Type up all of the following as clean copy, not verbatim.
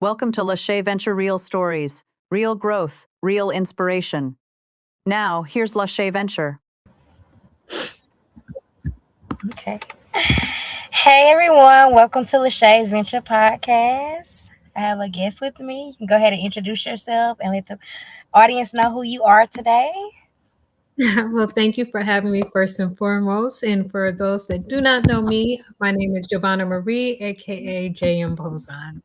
Welcome to Lashay Venture Real Stories, real growth, real inspiration. Now, here's Lashay Venture. Okay. Hey everyone, welcome to Lashay's Venture Podcast. I have a guest with me. You can go ahead and introduce yourself and let the audience know who you are today. Well, thank you for having me first and foremost. And for those that do not know me, my name is Jovahna Marie, aka JM Pozon.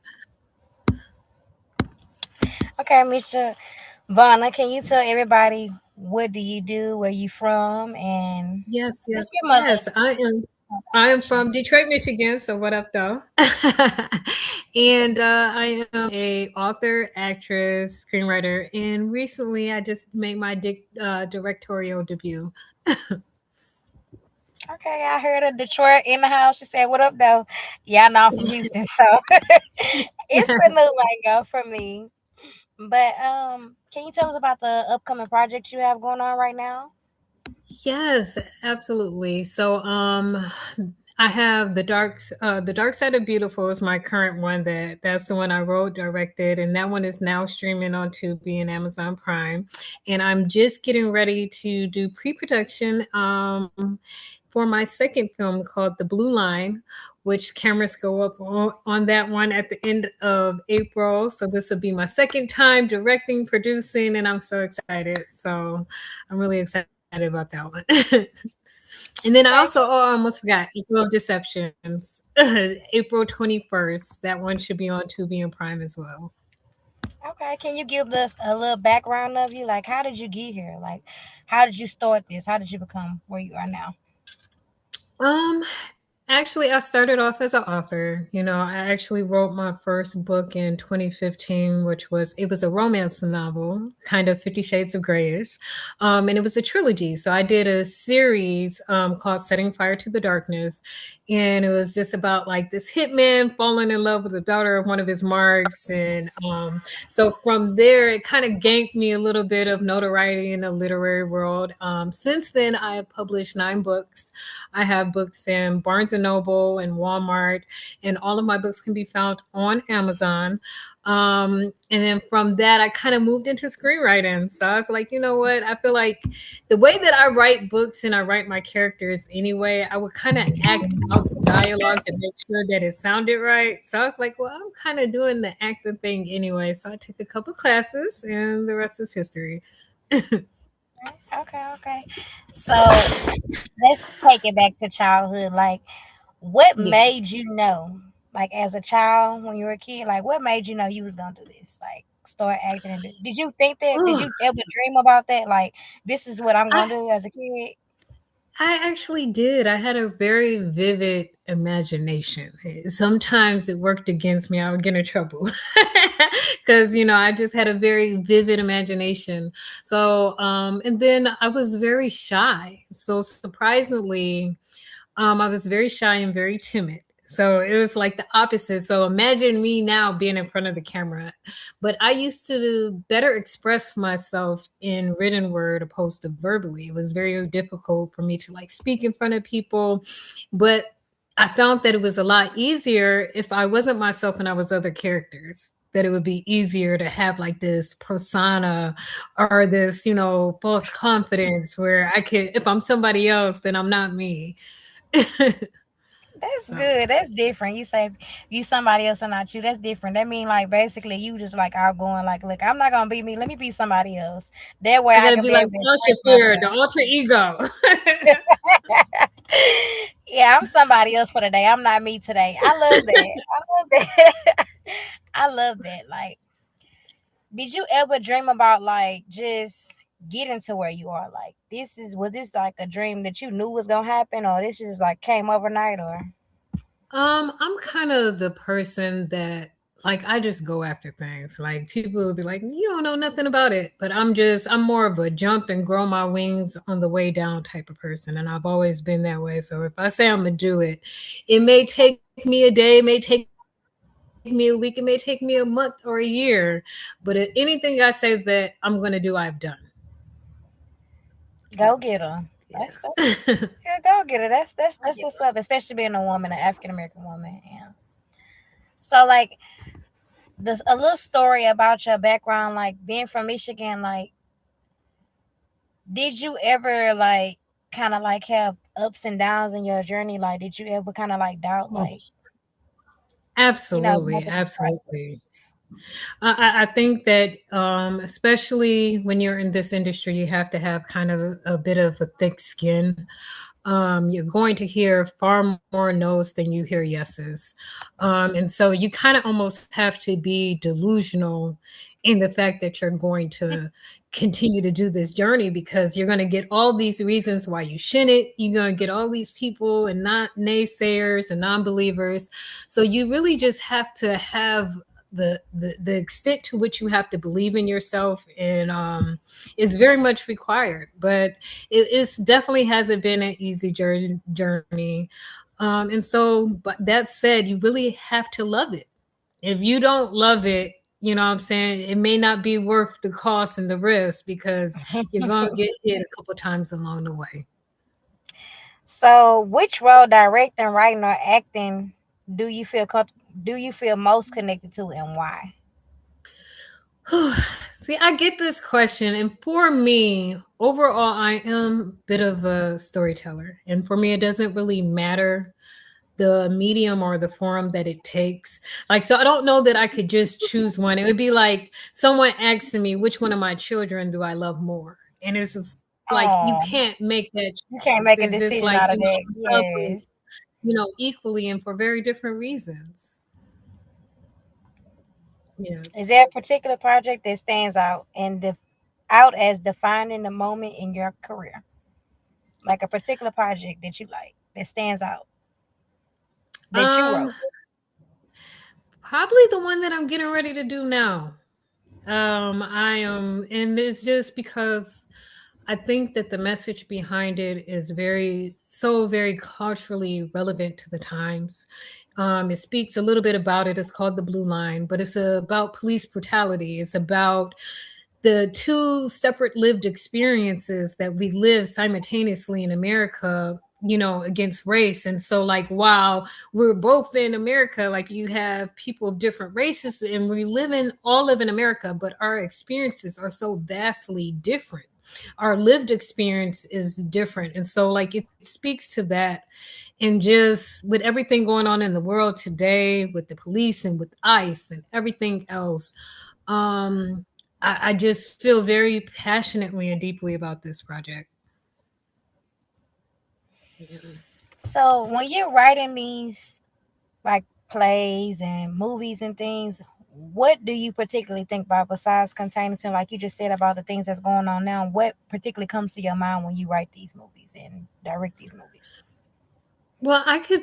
Okay, Mr. Vonna, can you tell everybody what do you do, where you from, and Yes, just yes, give them yes. I am from Detroit, Michigan. So what up, though? And I am a author, actress, screenwriter, and recently I just made my directorial debut. Okay, I heard of Detroit in the house. She said, "What up, though?" Yeah, I know I'm from Houston, so it's a new lingo for me. But can you tell us about the upcoming projects you have going on right now? Yes, absolutely. So, I have the Dark Side of Beautiful is my current one. That's the one I wrote, directed, and that one is now streaming on Tubi and Amazon Prime. And I'm just getting ready to do pre-production for my second film called The Blue Line, which cameras go up on that one at the end of April. So this will be my second time directing, producing, and I'm so excited. So I'm really excited about that one. And then I Okay, also, I almost forgot, April of Deceptions, April 21st. That one should be on Tubi and Prime as well. okay. Can you give us a little background of you? Like, how did you get here? Like, how did you start this? How did you become where you are now? Um, Actually, I started off as an author. I actually wrote my first book in 2015, it was a romance novel, kind of 50 Shades of Grayish. And it was a trilogy. So I did a series called Setting Fire to the Darkness. And it was just about like this hitman falling in love with the daughter of one of his marks. And so from there, it kind of gained me a little bit of notoriety in the literary world. Since then, I have published 9 books. I have books in Barnes and Noble and Walmart, and all of my books can be found on Amazon. And then from that, I kind of moved into screenwriting. So I was like, you know what? I feel like the way that I write books and I write my characters anyway, I would kind of act out the dialogue to make sure that it sounded right. So I was like, well, I'm kind of doing the acting thing anyway. So I took a couple classes, and the rest is history. Okay. So let's take it back to childhood. Like, what Yeah. made you know, like as a child when you were a kid, like what made you know you was gonna do this? Like start acting and did you think that? Did Ugh, you ever dream about that? Like this is what I'm I gonna do as a kid? I actually did. I had a very vivid imagination. Sometimes it worked against me. I would get in trouble because I just had a very vivid imagination. So, and then I was very shy. So surprisingly, I was very shy and very timid. So it was like the opposite. So imagine me now being in front of the camera. But I used to better express myself in written word opposed to verbally. It was very difficult for me to like speak in front of people. But I found that it was a lot easier if I wasn't myself and I was other characters. That it would be easier to have like this persona or this, false confidence where I could, if I'm somebody else, then I'm not me. That's So good. That's different. You say you somebody else and not you. That's different. That mean like basically you just like outgoing. Like, look, I'm not gonna be me. Let me be somebody else. That way I I gotta can be be like able to Sasha express Fierre, the myself. alter ego. Yeah, I'm somebody else for the day. I'm not me today. I love that. I love that. I love that. Like, did you ever dream about like just getting to where you are? Like, was this like a dream that you knew was gonna happen, or this just like came overnight, or? I'm kind of the person that like I just go after things. Like people will be like, you don't know nothing about it. But I'm more of a jump and grow my wings on the way down type of person. And I've always been that way. So if I say I'm gonna do it, it may take me a day, it may take me a week, it may take me a month or a year. But anything I say that I'm gonna do, I've done. Go So get her. That's yeah. yeah, go get her. That's what's up, especially being a woman, an African American woman. Yeah. So like a little story about your background, like being from Michigan. Like, did you ever like kind of like have ups and downs in your journey? Like, did you ever kind of like doubt, Oh, like, going absolutely, through this process? absolutely. I think that especially when you're in this industry, you have to have kind of a bit of a thick skin. You're going to hear far more no's than you hear yeses. And so you kind of almost have to be delusional in the fact that you're going to continue to do this journey, because you're going to get all these reasons why you shouldn't. You're going to get all these people and not naysayers and non-believers. So you really just have to have the extent to which you have to believe in yourself, and is very much required. But it's definitely hasn't been an easy journey. And so, but that said, you really have to love it. If you don't love it, you know what I'm saying, it may not be worth the cost and the risk, because you're going to get hit a couple times along the way. So, which role, directing, writing, or acting, do you feel do you feel most connected to, and why? See, I get this question, and for me, overall, I am a bit of a storyteller. And for me, it doesn't really matter the medium or the form that it takes. Like, so I don't know that I could just choose one. It would be like someone asking me, which one of my children do I love more? And it's just like, you Oh, can't make that you can't choice. make a It's just decision like, out of that. I love them, Yes. equally and for very different reasons. Is Yes. there a particular project that stands out and out as defining the moment in your career? Like a particular project that you like that stands out that you Um, wrote? Probably the one that I'm getting ready to do now. I am, and it's just because I think that the message behind it is very culturally relevant to the times. It speaks a little bit about it. It's called The Blue Line, but it's about police brutality. It's about the two separate lived experiences that we live simultaneously in America, against race. And so, like, while we're both in America, like, you have people of different races, and all live in America, but our experiences are so vastly different. Our lived experience is different. And so, like, it speaks to that. And just with everything going on in the world today, with the police and with ICE and everything else, um, I just feel very passionately and deeply about this project. Yeah. So when you're writing these like plays and movies and things, what do you particularly think about besides containing to, like you just said, about the things that's going on now? What particularly comes to your mind when you write these movies and direct these movies? Well, I can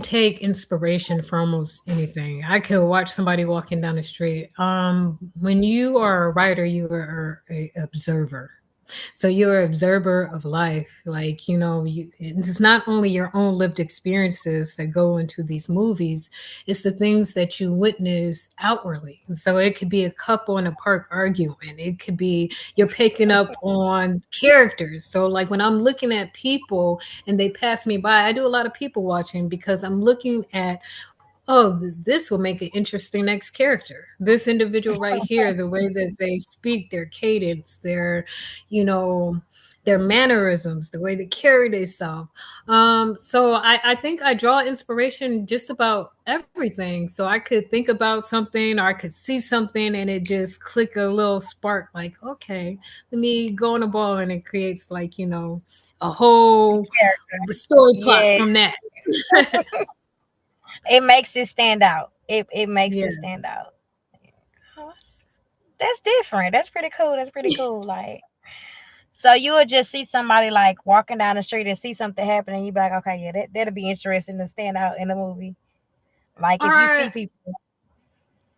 take inspiration from almost anything. I could watch somebody walking down the street. When you are a writer, you are a observer. So you're an observer of life. Like, it's not only your own lived experiences that go into these movies, it's the things that you witness outwardly. So it could be a couple in a park arguing. It could be you're picking up on characters. So, like, when I'm looking at people and they pass me by, I do a lot of people watching, because I'm looking at, oh, this will make an interesting next character. This individual right here, the way that they speak, their cadence, you know, their mannerisms, the way they carry themselves. So I think I draw inspiration just about everything. So I could think about something, or I could see something, and it just click a little spark, like, okay, let me go on a ball, and it creates, like, a whole Character. story plot Yeah, from that. it makes it stand out. It makes it Yeah. stand out. Oh, that's different. That's pretty cool. That's pretty cool. Like, so you would just see somebody like walking down the street and see something happen, and you be like, okay, yeah, that'll be interesting to stand out in the movie. Like if you see Or people,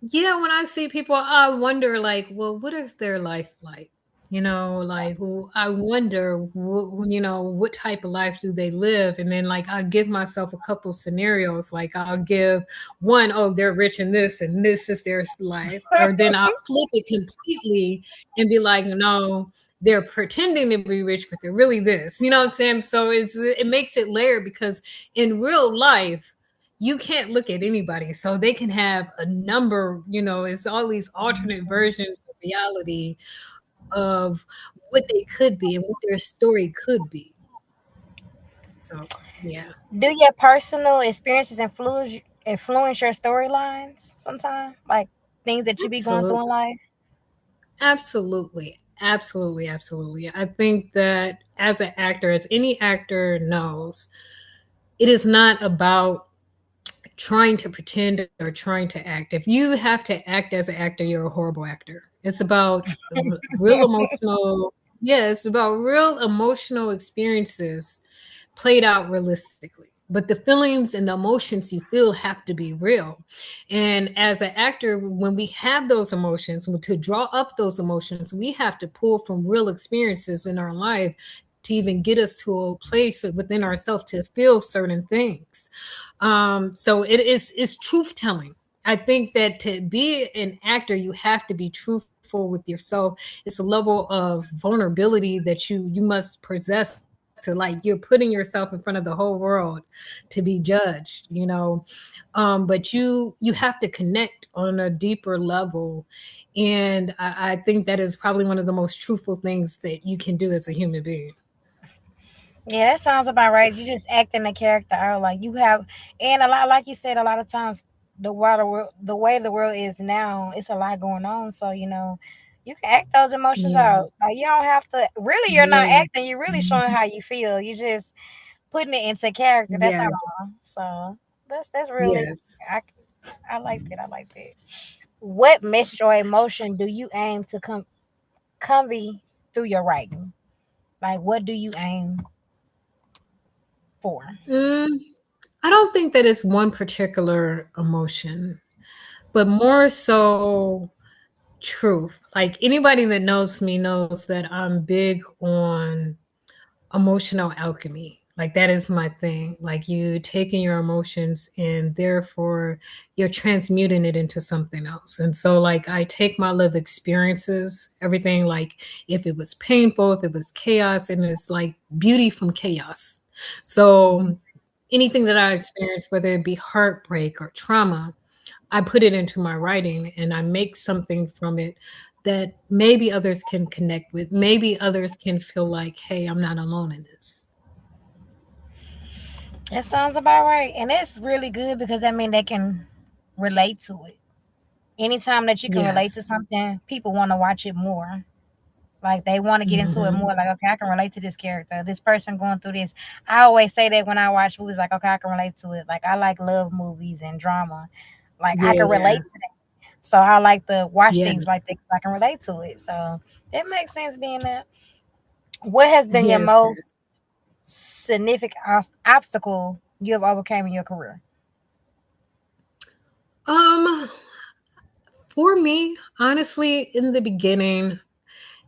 yeah, when I see people, I wonder, like, well, what is their life like? Like, I wonder, what type of life do they live? And then, like, I'll give myself a couple scenarios. Like, I'll give one, oh, they're rich in this, and this is their life. Or then I'll flip it completely and be like, no, they're pretending to be rich, but they're really this. You know what I'm saying? So it makes it layered, because in real life, you can't look at anybody. So they can have a number, it's all these alternate versions of reality of what they could be and what their story could be. So, yeah. Do your personal experiences influence your storylines sometimes? Like things that you be going through in Absolutely. life? Absolutely. Absolutely. Absolutely. I think that as an actor, as any actor knows, it is not about trying to pretend or trying to act. If you have to act as an actor, you're a horrible actor. It's about real emotional, yeah, it's about real emotional experiences played out realistically. But the feelings and the emotions you feel have to be real. And as an actor, when we have those emotions, to draw up those emotions, we have to pull from real experiences in our life to even get us to a place within ourselves to feel certain things. So it's truth telling. I think that to be an actor, you have to be truthful with yourself. It's a level of vulnerability that you must possess, to like you're putting yourself in front of the whole world to be judged, but you have to connect on a deeper level. And I think that is probably one of the most truthful things that you can do as a human being. Yeah, that sounds about right. You just acting the character out, like you have, and a lot, like you said, a lot of times the way the world is now, it's a lot going on. So you can act those emotions Yeah. out. Like you don't have to. Really, you're not Yes. acting. You're really showing how you feel. You just putting it into character. That's Yes. all. So that's realistic. Yes. I like that. I like that. What message or emotion do you aim to convey through your writing? Like, what do you aim for? Mm, I don't think that it's one particular emotion, but more so truth. Like anybody that knows me knows that I'm big on emotional alchemy. Like that is my thing. Like you taking your emotions and therefore you're transmuting it into something else. And so like I take my life experiences, everything, like if it was painful, if it was chaos, and it's like beauty from chaos. So anything that I experience, whether it be heartbreak or trauma, I put it into my writing and I make something from it that maybe others can connect with. Maybe others can feel like, hey, I'm not alone in this. That sounds about right. And it's really good because that means they can relate to it. Anytime that you can relate to Yes. something, people want to watch it more. Like they want to get into it Mm-hmm. more. Like, okay, I can relate to this character, this person going through this. I always say that when I watch movies, like, okay, I can relate to it. Like I like love movies and drama. Like I can relate Yeah. to that. So I like to watch things Yes. like that 'cause I can relate to it. So it makes sense being that. What has been your Yes. most significant obstacle you have overcame in your career? Um, for me, honestly, in the beginning,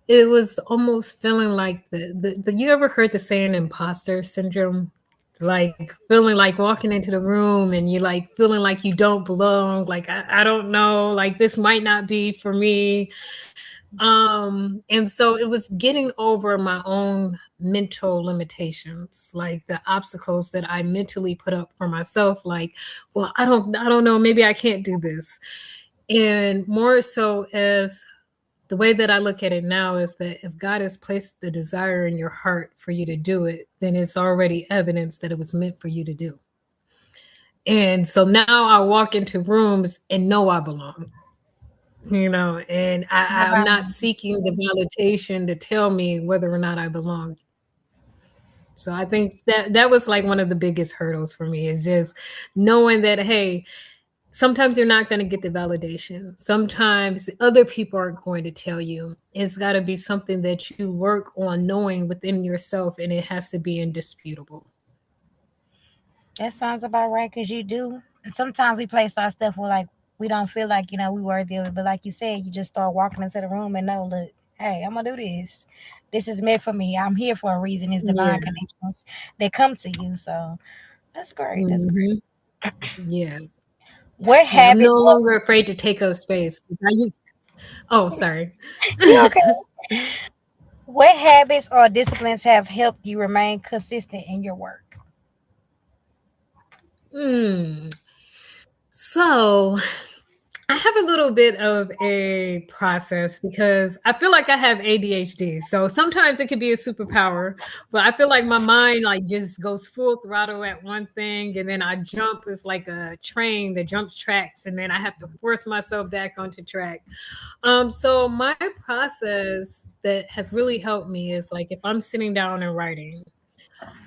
it was almost feeling like the you ever heard the saying imposter syndrome? Like feeling like walking into the room and you like feeling like you don't belong, like I don't know, like this might not be for me. And so it was getting over my own mental limitations, like the obstacles that I mentally put up for myself, like, well, I don't know, maybe I can't do this. And more so as the way that I look at it now is that if God has placed the desire in your heart for you to do it, then it's already evidence that it was meant for you to do. And so now I walk into rooms and know I belong, and I'm not seeking the validation to tell me whether or not I belong. So I think that was like one of the biggest hurdles for me, is just knowing that, hey, sometimes you're not going to get the validation. Sometimes other people aren't going to tell you. It's got to be something that you work on knowing within yourself, and it has to be indisputable. That sounds about right because you do. And sometimes we place our stuff where like we don't feel like we worthy of it. But like you said, you just start walking into the room and know, look, hey, I'm gonna do this. This is meant for me. I'm here for a reason. It's Yeah. divine connections that come to you. So that's great. That's great. Hmm. Yes. What Yeah. I'm no habits or longer afraid to take up space. Oh, sorry. you okay? What habits or disciplines have helped you remain consistent in your work? Hmm. So I have a little bit of a process because I feel like I have ADHD. So sometimes it could be a superpower, but I feel like my mind like just goes full throttle at one thing, and then I jump. It's like a train that jumps tracks, and then I have to force myself back onto track. So my process that has really helped me is like if I'm sitting down and writing,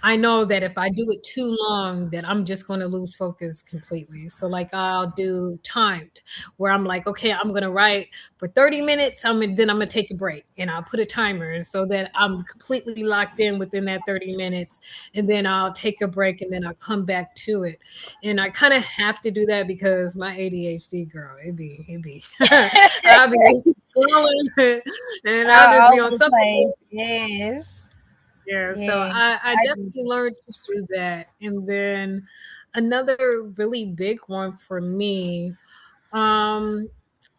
I know that if I do it too long, that I'm just going to lose focus completely. So like I'll do timed where I'm like, okay, I'm going to write for 30 minutes. Then I'm going to take a break and I'll put a timer so that I'm completely locked in within that 30 minutes. And then I'll take a break and then I'll come back to it. And I kind of have to do that because my ADHD girl, I'll be scrolling and I'll just All be over on the something. place. Yes. Yeah, so Yeah. I I do. definitely learned to do that. And then another really big one for me um,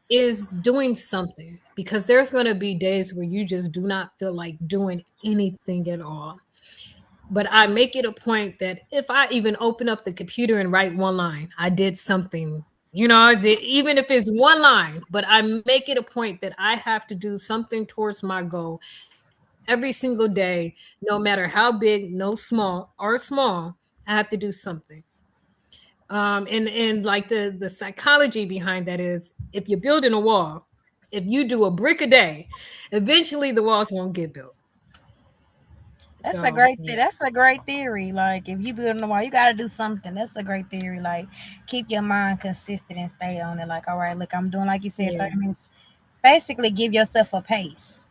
is doing something because there's going to be days where you just do not feel like doing anything at all. But I make it a point that if I even open up the computer and write one line, I did something. Even if it's one line, but I make it a point that I have to do something towards my goal every single day, no matter how big, no small or small, I have to do something. And like the psychology behind that is if you're building a wall, if you do a brick a day, eventually the walls won't get built. So yeah, That's a great theory. Like if you build a wall, you gotta do something. That's a great theory. Like keep your mind consistent and stay on it. Like, all right, look, I'm doing like you said, yeah, 30 minutes. Basically give yourself a pace.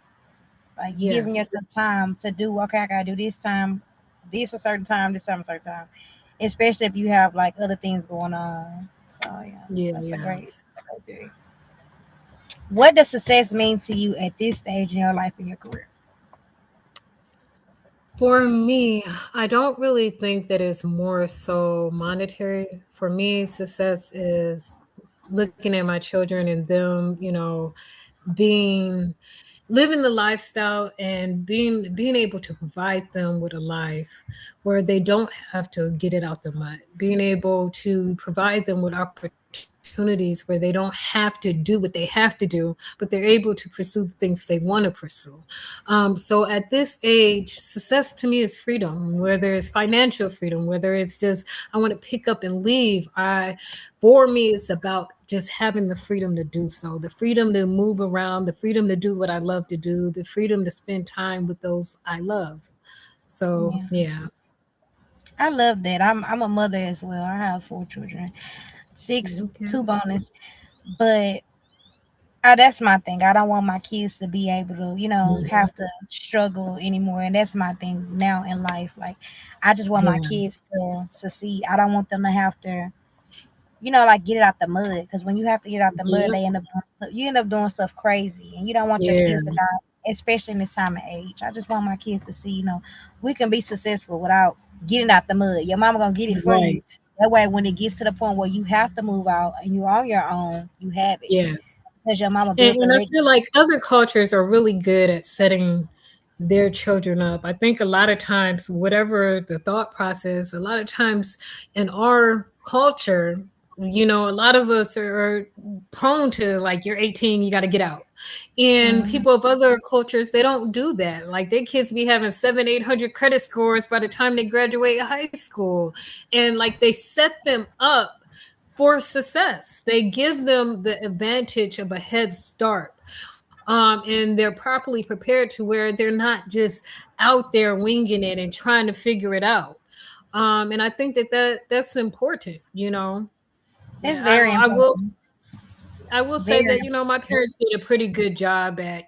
Like you giving yes, yourself time to do, okay, I gotta do this time, this a certain time, this time a certain time. Especially if you have like other things going on. So yeah, yeah, that's yes. a great theory. What does success mean to you at this stage in your life and your career? For me, I don't really think that it's more so monetary. For me, success is looking at my children and them, being living the lifestyle and being able to provide them with a life where they don't have to get it out the mud, being able to provide them with opportunities where they don't have to do what they have to do, but they're able to pursue the things they want to pursue. So at this age, success to me is freedom, whether it's financial freedom, whether it's just I want to pick up and leave. For me, it's about just having the freedom to do so, the freedom to move around, the freedom to do what I love to do, the freedom to spend time with those I love. So Yeah. yeah. I love that. I'm a mother as well. I have 4 children. Six, Okay. two bonus. But that's my thing. I don't want my kids to be able to, Mhm. have to struggle anymore. And that's my thing now in life. Like, I just want my Yeah. kids to succeed. I don't want them to have to, like get it out the mud. Because when you have to get out the mud, Yep. they end up doing stuff, you end up doing stuff crazy, and you don't want your Yeah. kids to die, especially in this time of age. I just want my kids to see, we can be successful without getting out the mud. Your mama gonna get it for you. Right. That way, when it gets to the point where you have to move out and you're on your own, you have it Yes. because your mama And, built the and I legacy. feel like other cultures are really good at setting their children up. I think a lot of times, whatever the thought process, a lot of times in our culture, a lot of us are prone to like, you're 18, you got to get out. And Mhm. people of other cultures, they don't do that. Like their kids be having 800 credit scores by the time they graduate high school. And like they set them up for success. They give them the advantage of a head start. And they're properly prepared to where they're not just out there winging it and trying to figure it out. And I think that's important. It's Yeah, very important. I will say Very that my parents did a pretty good job at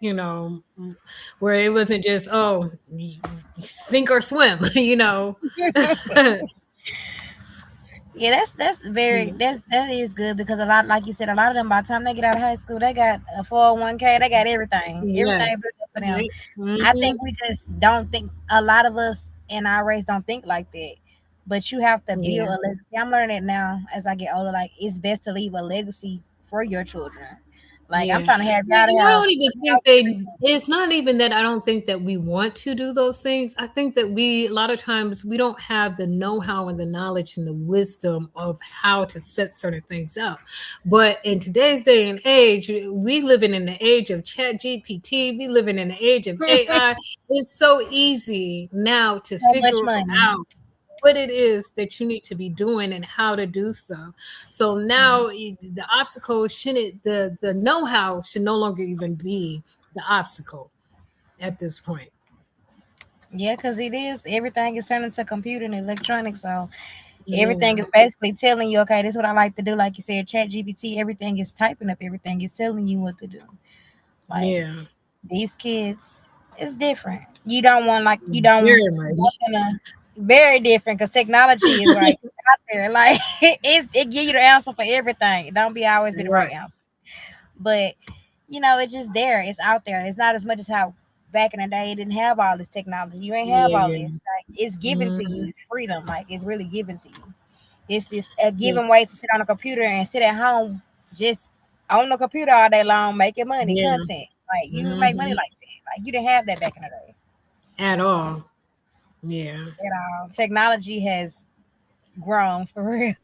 where it wasn't just sink or swim. Yeah, that's very that is good because a lot, like you said, a lot of them by the time they get out of high school, they got a 401k, they got everything Yes. built up for them. Right. I Hmm. think we just don't think a lot of us in our race don't think like that. But you have to build Yeah. a legacy. I'm learning it now as I get older. Like it's best to leave a legacy for your children. Like I'm Yeah. trying to have y'all to I have don't even think it's not even that I don't think that we want to do those things. I think that a lot of times we don't have the know-how and the knowledge and the wisdom of how to set certain things up. But in today's day and age, we living in the age of Chat GPT, we living in the age of AI. It's so easy now to so much figure money. out what it is that you need to be doing and how to do so. So now the obstacle shouldn't the know-how should no longer even be the obstacle at this point. Yeah, because it is everything is turned into computer and electronics. So everything Yeah. is basically telling you, okay, this is what I like to do. Like you said, Chat GPT, everything is typing up everything. It's telling you what to do. Like Yeah. these kids, it's different. You don't want like you don't Very much. want to very different because technology is like out there. Like it give you the answer for everything. It don't be always be the right Right. answer. But it's just there. It's out there. It's not as much as how back in the day it didn't have all this technology. You ain't have all Yeah. this. Like it's given to you. Mhm. It's freedom. Like it's really given to you. It's just a Yeah. given way to sit on a computer and sit at home just on the computer all day long making money, Yeah. content. Like you make money Mhm. like that. Like you didn't have that back in the day At all. Yeah. at all. Technology has grown for real.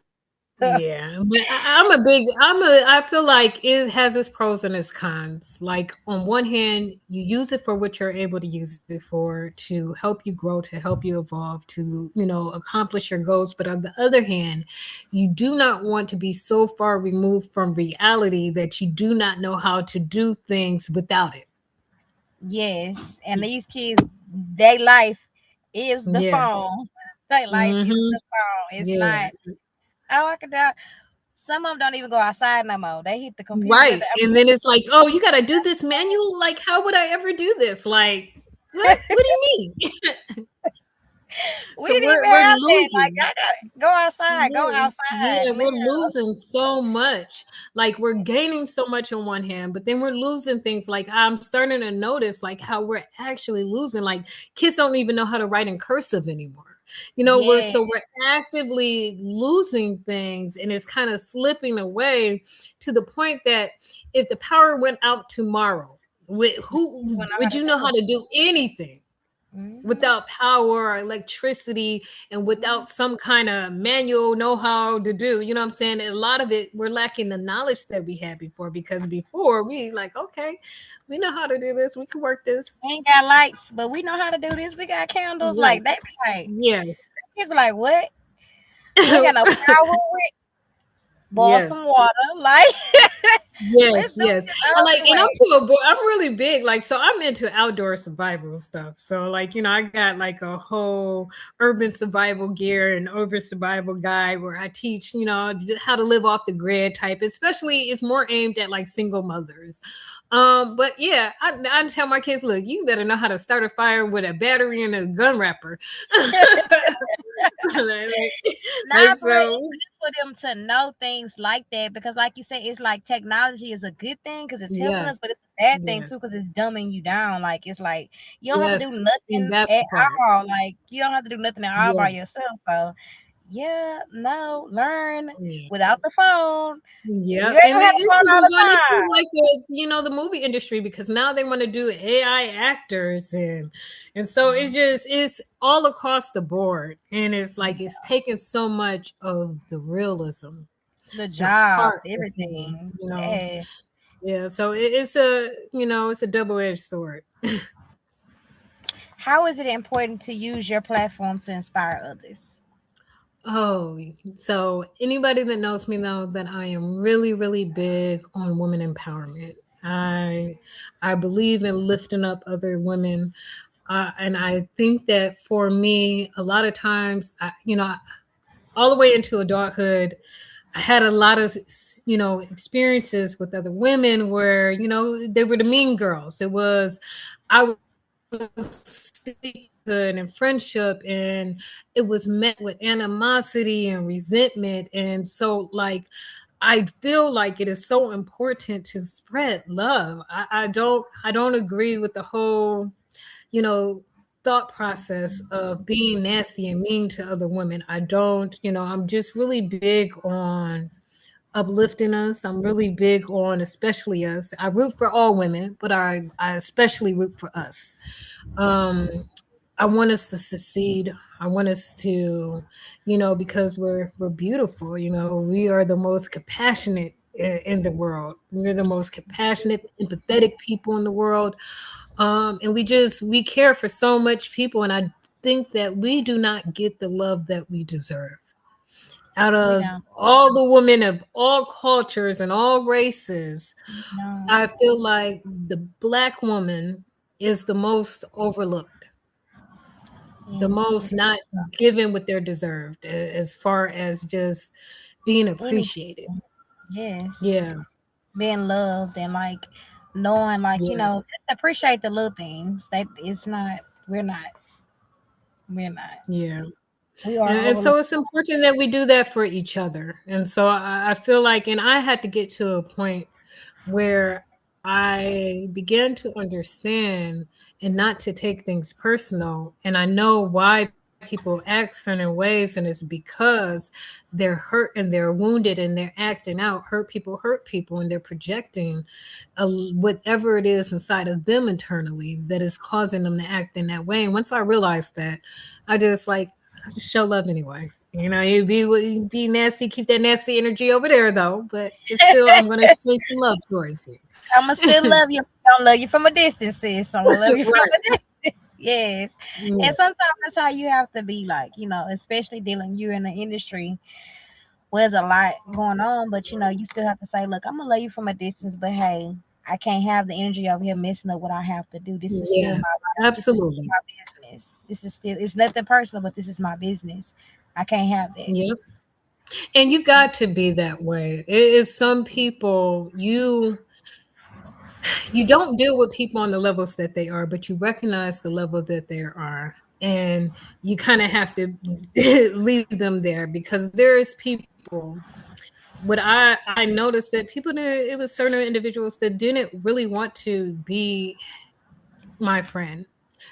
Yeah, but I feel like it has its pros and its cons. Like on one hand, you use it for what you're able to use it for to help you grow, to help you evolve, to, accomplish your goals. But on the other hand, you do not want to be so far removed from reality that you do not know how to do things without it. Yes. And these kids, their life is the Yes. phone. Their life is Mm-hmm. the phone. It's Yeah. not, oh, I could die. Some of them don't even go outside no more. They hit the computer. Right. And then it's like, oh, you got to do this manual? Like, how would I ever do this? Like, what? What do you mean? We So didn't even we're have that. Like, losing. I gotta go outside. Go Yeah, outside. yeah, we're Live. losing so much. Like we're gaining so much on one hand, but then we're losing things. Like I'm starting to notice like how we're actually losing. Like kids don't even know how to write in cursive anymore. Yeah. We're actively losing things and it's kind of slipping away to the point that if the power went out tomorrow, You who wouldn't know how would to you know do how it. to do anything? Mm-hmm. Without power or electricity and without some kind of manual know-how to do, you know what I'm saying? A lot of it, we're lacking the knowledge that we had before, because before we like, okay, we know how to do this, we can work this. We ain't got lights, but we know how to do this. We got candles. Right. Like, they be like, Yes. people like, what? We ain't got no power. We boil Yes. some water. Like, let's Yes, do yes. it this And old way. I'm really big. Like, so I'm into outdoor survival stuff. So, like, I got like a whole urban survival gear and urban survival guide where I teach, how to live off the grid type, especially it's more aimed at like single mothers. But yeah, I tell my kids, look, you better know how to start a fire with a battery and a gun wrapper. like, Nah, like, for real, so, it's good for them to know things like that because, like you said, it's like technology is a good thing because it's helping us, yes, but it's a bad thing too yes, because it's dumbing you down. Like it's like you don't have to do yes. And nothing that's at the part. all. Like you don't have to do nothing at all by Yes. yourself. So yeah, no, learn Yeah. without the phone. You Yeah, ain't and gonna have the it's phone all even the going into time. like the movie industry, because now they want to do AI actors, and so it's all across the board, and it's like it's taking so much of the realism, The the jobs, heart of things, everything. Yeah. Yeah, so it's a double-edged sword. How is it important to use your platform to inspire others? Oh, so anybody that knows me know that I am really, really big on women empowerment. I believe in lifting up other women, and I think that for me, a lot of times, all the way into adulthood, I had a lot of experiences with other women where they were the mean girls. I good and friendship, and it was met with animosity and resentment. And so like I feel like it is so important to spread love. I don't agree with the whole you know thought process of being nasty and mean to other women. I don't. I'm just really big on uplifting us. I'm really big on especially us. I root for all women, but I especially root for us. Um, I want us to succeed. I want us to, because we're beautiful. We are the most compassionate in the world. We're the most compassionate, empathetic people in the world. And we care for so much people, and I think that we do not get the love that we deserve. Out We of don't. all the women of all cultures and all races, No. I feel like the Black woman is the most overlooked, the Yes. most not given what they're deserved, as far as just being Any. appreciated. Yes. Yeah. Being loved and like knowing, like Yes. just appreciate the little things. That it's not. We're not. We're not. Yeah. We are And so overlooked. it's important that we do that for each other. And so I feel like, and I had to get to a point where I began to understand and not to take things personal. And I know why people act certain ways, and it's because they're hurt and they're wounded and they're acting out. Hurt people, and they're projecting whatever it is inside of them internally that is causing them to act in that way. And once I realized that, I just like, I just show love anyway. You be nasty, keep that nasty energy over there though. But it's still, I'm gonna show some love towards you. I'ma still love you. I'm gonna love you from a distance, sis. I'm gonna love you from Right. a distance. Yes. And Yes. sometimes that's how you have to be, like, especially dealing you in the industry where there's a lot going on, but you still have to say, look, I'm gonna love you from a distance, but hey, I can't have the energy over here messing up what I have to do. This is still my Yes. life. This is still Absolutely. my business. This is still, it's nothing personal, but this is my business. I can't have that. Yep. And you got to be that way. It is some people you don't deal with people on the levels that they are, but you recognize the level that they are. And you kind of have to leave them there, because there's people. What I noticed that it was certain individuals that didn't really want to be my friend,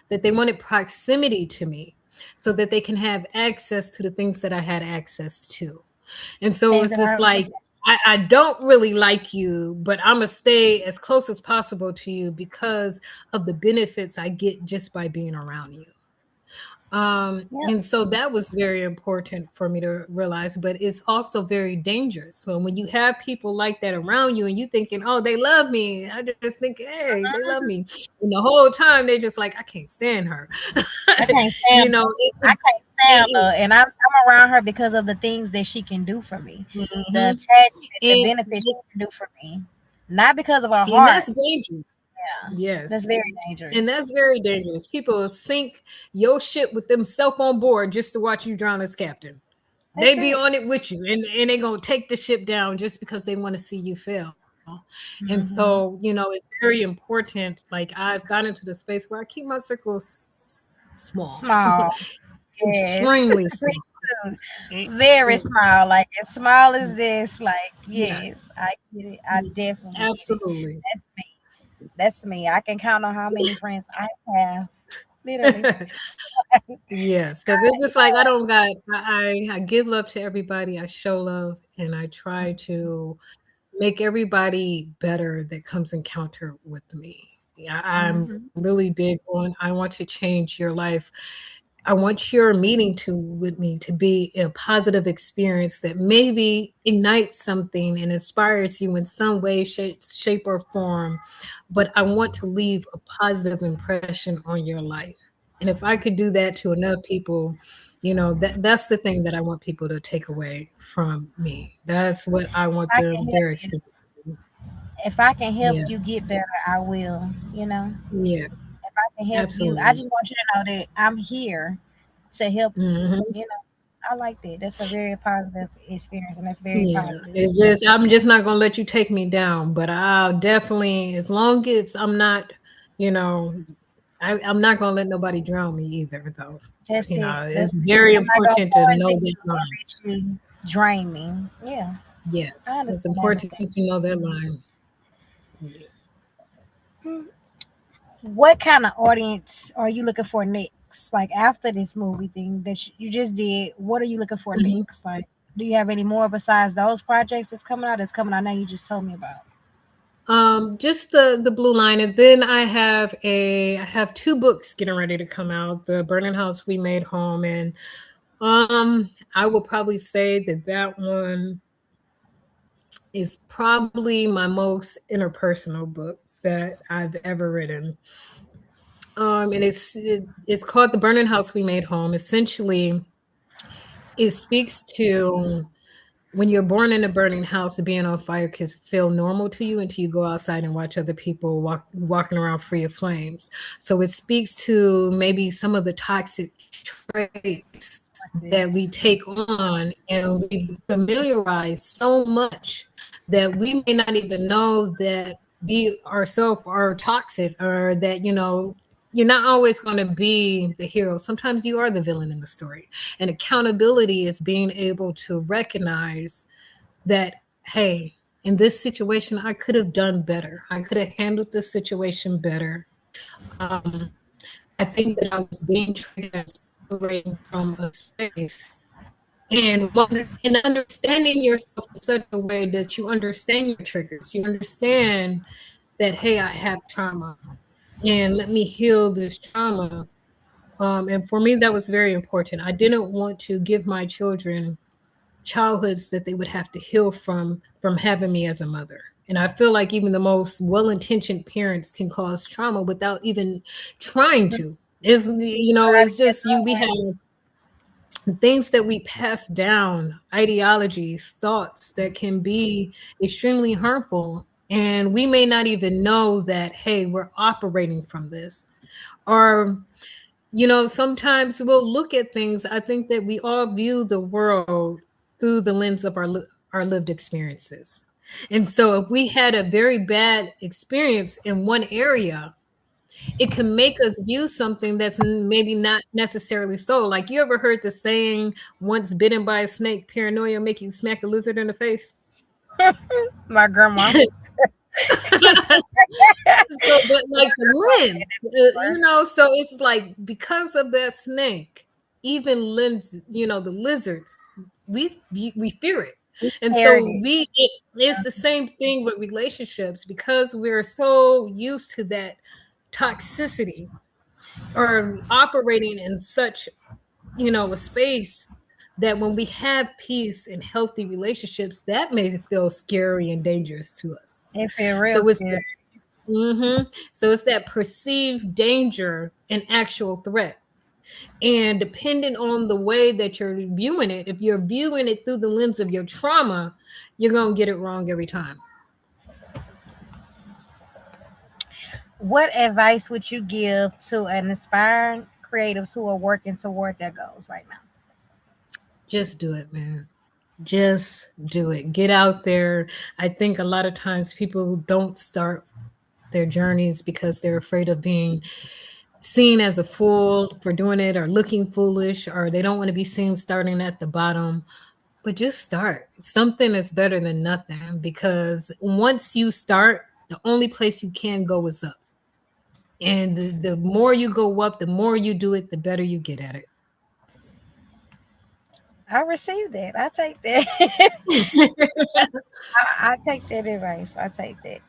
that they wanted proximity to me so that they can have access to the things that I had access to. And so Things it's that just are like, I don't really like you, but I'm going to stay as close as possible to you because of the benefits I get just by being around you. yep. And so that was very important for me to realize, but it's also very dangerous. So when you have people like that around you and you thinking, oh, they love me, I just think, hey, they love me. And the whole time they just like, I can't stand her. I can't you stand know, her. it, I it, can't stand it, her, and I'm around her because of the things that she can do for me, the mhm. attachment, the and, benefits she can do for me, not because of her and heart. that's dangerous. Yeah, that's Yes. very And dangerous. that's very dangerous. People will sink your ship with themself on board just to watch you drown as captain. They That's be it. on it with you, and they gonna take the ship down just because they want to see you fail. And Hmm. so, it's very important. Like, I've gotten into the space where I keep my circles small, Small. Yes. extremely Me small. too. And- Very and- small. Like as small as this. Like, yes, yes, I get it. I definitely get it. absolutely. That's me. That's me. I can count on how many friends I have. Literally. Yes, because it's just like, I don't got. I give love to everybody. I show love, and I try to make everybody better that comes encounter with me. Yeah, I'm Hmm. really big on, I want to change your life. I want your meeting with me to be a positive experience that maybe ignites something and inspires you in some way, shape or form. But I want to leave a positive impression on your life. And if I could do that to enough people, that's the thing that I want people to take away from me. That's what I want I can help their you. experience. If I can help Yeah. you get better, I will. Yes. If I can help you, I Absolutely. just want you to know that I'm here to help you. Hmm. You know, I like that. That's a very positive experience, and that's very Yeah. positive. It's just, I'm just not gonna let you take me down, but I'll definitely, as long as I'm not, you know, I'm not gonna let nobody drown me either, though. That's it. It's That's it. very I'm not gonna important to pour know into that you line. and let you drain me. Yeah, Yes, I it's understand. I important understand. to know that line. Yeah. What kind of audience are you looking for next? Like after this movie thing that you just did, what are you looking for Mhm. next? Like, Do you have any more besides those projects that's coming out? That's coming out now. You just told me about. Just the Blue Line, and then I have two books getting ready to come out. The Burning House We Made Home, and I will probably say that one is probably my most interpersonal book that I've ever written. And it's called The Burning House We Made Home. Essentially, it speaks to when you're born in a burning house, being on fire can feel normal to you until you go outside and watch other people walking around free of flames. So it speaks to maybe some of the toxic traits that we take on, and we familiarize so much that we may not even know that we ourselves are toxic, or that, you're not always going to be the hero. Sometimes you are the villain in the story. And accountability is being able to recognize that, hey, in this situation, I could have done better. I could have handled this situation better. I think that I was being triggered separating from a space, and understanding yourself in such a way that you understand your triggers. You understand that, hey, I have trauma, and let me heal this trauma. And for me, that was very important. I didn't want to give my children childhoods that they would have to heal from having me as a mother. And I feel like even the most well-intentioned parents can cause trauma without even trying to. It's just we have things that we pass down, ideologies, thoughts that can be extremely harmful. And we may not even know that, hey, we're operating from this. Or sometimes we'll look at things. I think that we all view the world through the lens of our lived experiences. And so if we had a very bad experience in one area, it can make us view something that's maybe not necessarily so. Like, you ever heard the saying, once bitten by a snake, paranoia make you smack a lizard in the face? My grandma. So, but like the lens, so it's like, because of that snake, even lens, the lizards, we fear it. And so it's the same thing with relationships, because we're so used to that toxicity, or operating in such, a space, that when we have peace and healthy relationships, that may feel scary and dangerous to us. It feel real So it's scary. So it's that perceived danger and actual threat. And depending on the way that you're viewing it, if you're viewing it through the lens of your trauma, you're going to get it wrong every time. What advice would you give to an inspiring creatives who are working toward their goals right now? Just do it, man. Just do it. Get out there. I think a lot of times people don't start their journeys because they're afraid of being seen as a fool for doing it, or looking foolish, or they don't want to be seen starting at the bottom. But just start. Something is better than nothing, because once you start, the only place you can go is up. And the more you go up, the more you do it, the better you get at it. I received that. I take that. I take that advice. I take that.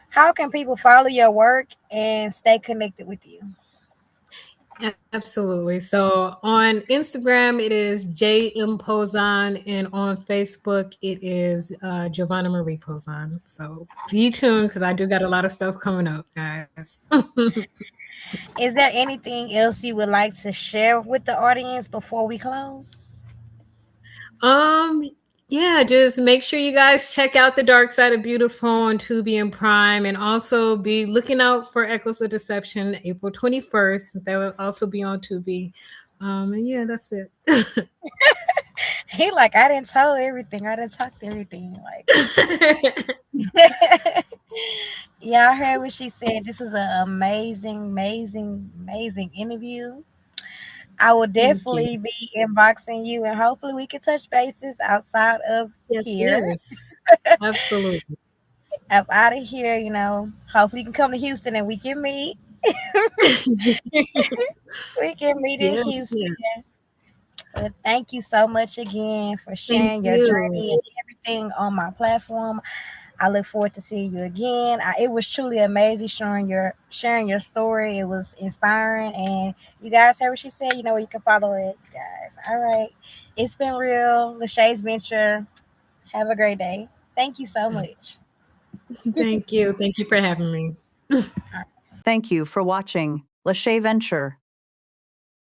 How can people follow your work and stay connected with you? Absolutely. So on Instagram, it is JM Pozon, and on Facebook, it is Jovahna Marie Pozon. So be tuned, because I do got a lot of stuff coming up, guys. Is there anything else you would like to share with the audience before we close? Yeah, just make sure you guys check out The Dark Side of Beautiful on Tubi and Prime, and also be looking out for Echoes of Deception, April 21st. That will also be on Tubi. And yeah, that's it. He like, I didn't tell everything. I didn't talk everything. Like, yeah, I heard what she said. This is an amazing, amazing, amazing interview. I will definitely be inboxing you, and hopefully we can touch bases outside of here. Yes, absolutely. Up out of here, hopefully you can come to Houston and we can meet. We can meet in Yes, Houston. yes. Thank you so much again for Thank sharing your you. journey and everything on my platform. I look forward to seeing you again. It was truly amazing sharing your story. It was inspiring, and you guys heard what she said. You know where you can follow it, you guys. All right, it's been real. Lashay's Venture. Have a great day. Thank you so much. Thank you. Thank you for having me. Thank you for watching Lashay Venture.